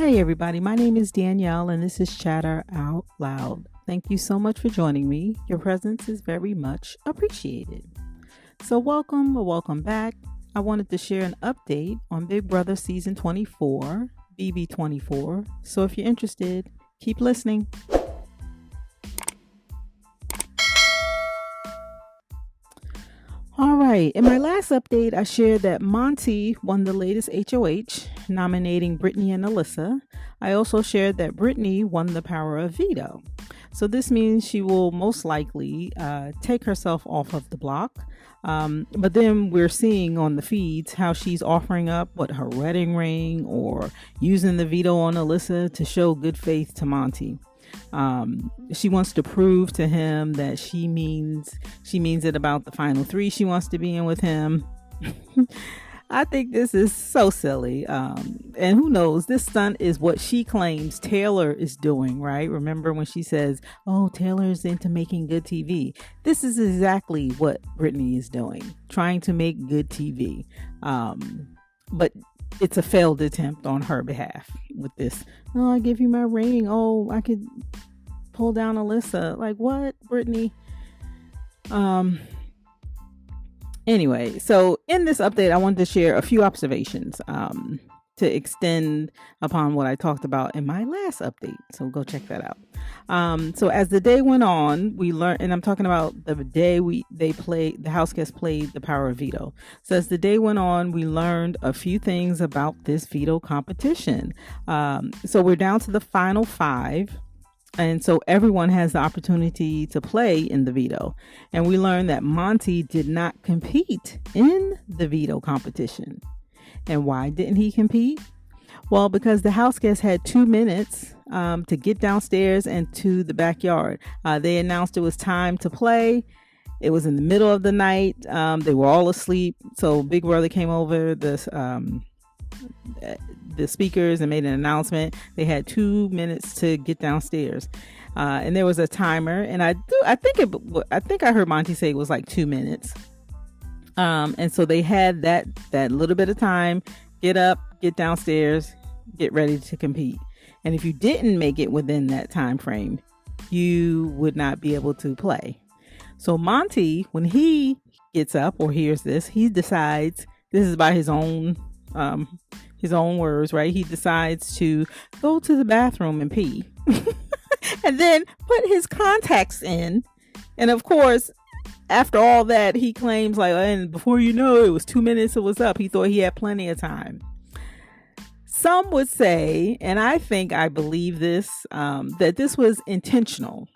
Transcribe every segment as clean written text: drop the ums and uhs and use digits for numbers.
Hey everybody, my name is Danielle and this is Chatter Out Loud. Thank you so much for joining me. Your presence is very much appreciated. So welcome or welcome back. I wanted to share an update on Big Brother Season 24, BB24. So if you're interested, keep listening. All right, in my last update, I shared that Monte won the latest HOH, nominating Brittany and Alyssa. I also shared that Brittany won the power of veto. So this means she will most likely take herself off of the block. But then we're seeing on the feeds how she's offering up her wedding ring or using the veto on Alyssa to show good faith to Monte. She wants to prove to him that she means it about the final three she wants to be in with him. I think this is so silly. And who knows, this stunt is what she claims Taylor is doing, right? Remember when she says, oh, Taylor's into making good TV. This is exactly what Brittany is doing, trying to make good TV. But it's a failed attempt on her behalf with this. Oh, I give you my ring. Oh, I could pull down Alyssa. Like what, Brittany? Anyway, so in this update, I wanted to share a few observations to extend upon what I talked about in my last update. So go check that out. So as the day went on, we learned, and I'm talking about the day the house guests played the power of veto. So as the day went on, we learned a few things about this veto competition. So we're down to the final 5. And so everyone has the opportunity to play in the veto. And we learned that Monte did not compete in the veto competition. And why didn't he compete? Well, because the house guests had 2 minutes to get downstairs and to the backyard. They announced it was time to play. It was in the middle of the night. They were all asleep. So Big Brother came over the speakers and made an announcement. They had 2 minutes to get downstairs, and there was a timer. And I think I heard Monte say it was like 2 minutes. And so they had that little bit of time. Get up, get downstairs, get ready to compete. And if you didn't make it within that time frame, you would not be able to play. So Monte, when he gets up or hears this, he decides, this is by his own words, right? He decides to go to the bathroom and pee and then put his contacts in. And of course, after all that, he claims and before you know, it was 2 minutes, it was up. He thought he had plenty of time. Some would say, and I believe this, that this was intentional,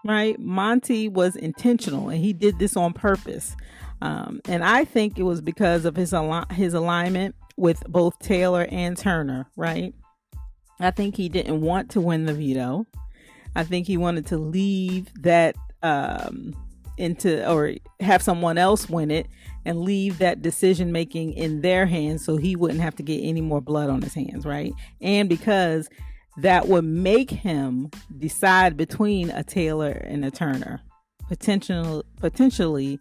right? Monte was intentional and he did this on purpose. And I think it was because of his alignment with both Taylor and Turner, right? I think he didn't want to win the veto. I think he wanted to leave that or have someone else win it and leave that decision making in their hands so he wouldn't have to get any more blood on his hands, right? And because that would make him decide between a Taylor and a Turner, potentially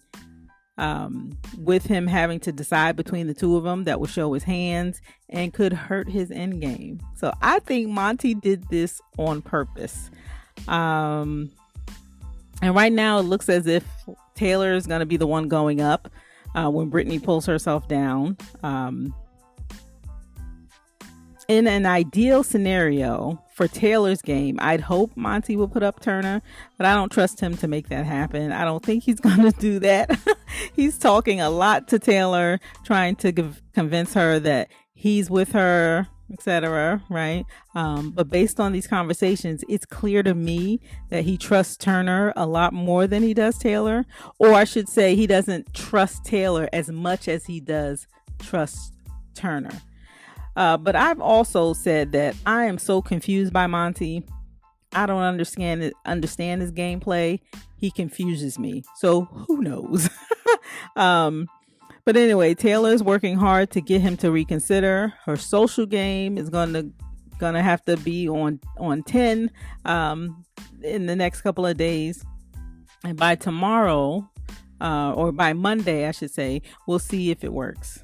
with him having to decide between the two of them, that would show his hands and could hurt his end game. So I think Monte did this on purpose. And right now it looks as if Taylor is going to be the one going up when Brittany pulls herself down. In an ideal scenario for Taylor's game, I'd hope Monte will put up Turner, but I don't trust him to make that happen. I don't think he's going to do that. He's talking a lot to Taylor, trying to convince her that he's with her, etc. Right? But based on these conversations, it's clear to me that he trusts Turner a lot more than he does Taylor. Or I should say he doesn't trust Taylor as much as he does trust Turner. But I've also said that I am so confused by Monte. I don't understand his gameplay. He confuses me. So who knows? But anyway, Taylor is working hard to get him to reconsider. Her social game is gonna have to be on 10 in the next couple of days, and by tomorrow. Or by Monday, I should say, we'll see if it works.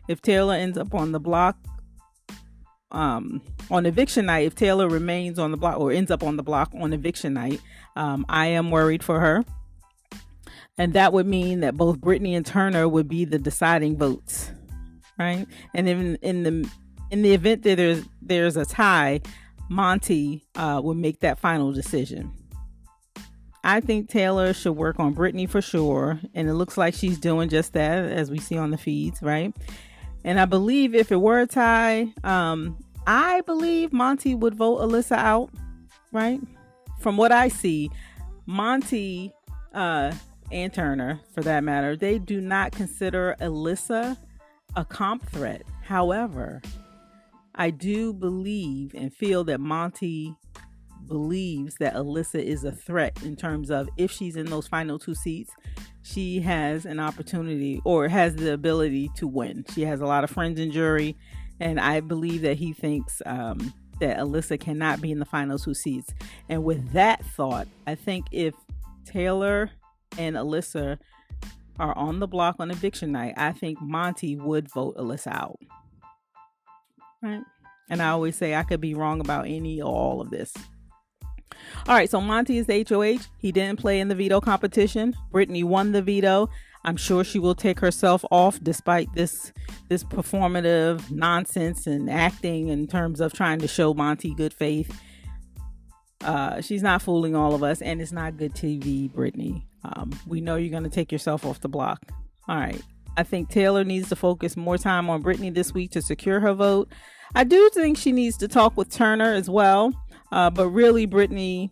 If Taylor ends up on the block, on eviction night, if Taylor remains on the block or ends up on the block on eviction night, I am worried for her. And that would mean that both Brittany and Turner would be the deciding votes, right? And in the event that there's a tie, Monte would make that final decision. I think Taylor should work on Brittany for sure, and it looks like she's doing just that, as we see on the feeds, right? And I believe if it were a tie, I believe Monte would vote Alyssa out, right? From what I see, Monte and Turner, for that matter, they do not consider Alyssa a comp threat. However, I do believe and feel that Monte believes that Alyssa is a threat in terms of if she's in those final 2 seats, she has an opportunity or has the ability to win. She has a lot of friends in jury, and I believe that he thinks that Alyssa cannot be in the final 2 seats. And with that thought, I think if Taylor and Alyssa are on the block on eviction night, I think Monte would vote Alyssa out. Right? And I always say I could be wrong about any or all of this. All right, so Monte is the HOH. He didn't play in the veto competition. Brittany won the veto. I'm sure she will take herself off despite this performative nonsense and acting in terms of trying to show Monte good faith. She's not fooling all of us, and it's not good TV, Brittany. We know you're going to take yourself off the block. All right. I think Taylor needs to focus more time on Brittany this week to secure her vote. I do think she needs to talk with Turner as well. But really, Brittany,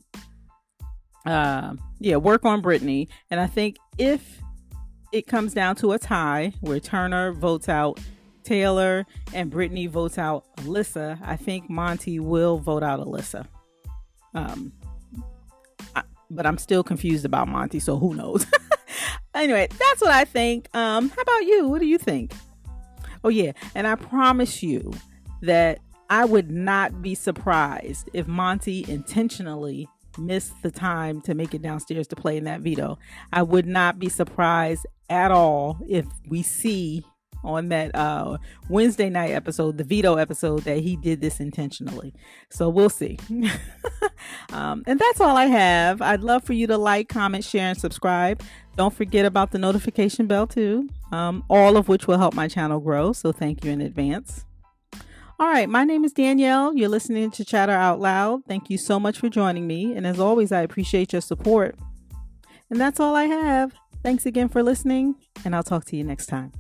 work on Brittany. And I think if it comes down to a tie where Turner votes out Taylor and Brittany votes out Alyssa, I think Monte will vote out Alyssa. But I'm still confused about Monte, so who knows? Anyway, that's what I think. How about you? What do you think? Oh, yeah. And I promise you that I would not be surprised if Monte intentionally missed the time to make it downstairs to play in that veto. I would not be surprised at all if we see on that Wednesday night episode, the veto episode, that he did this intentionally. So we'll see. And that's all I have. I'd love for you to like, comment, share, and subscribe. Don't forget about the notification bell too, all of which will help my channel grow. So thank you in advance. All right, my name is Danielle. You're listening to Chatter Out Loud. Thank you so much for joining me. And as always, I appreciate your support. And that's all I have. Thanks again for listening, and I'll talk to you next time.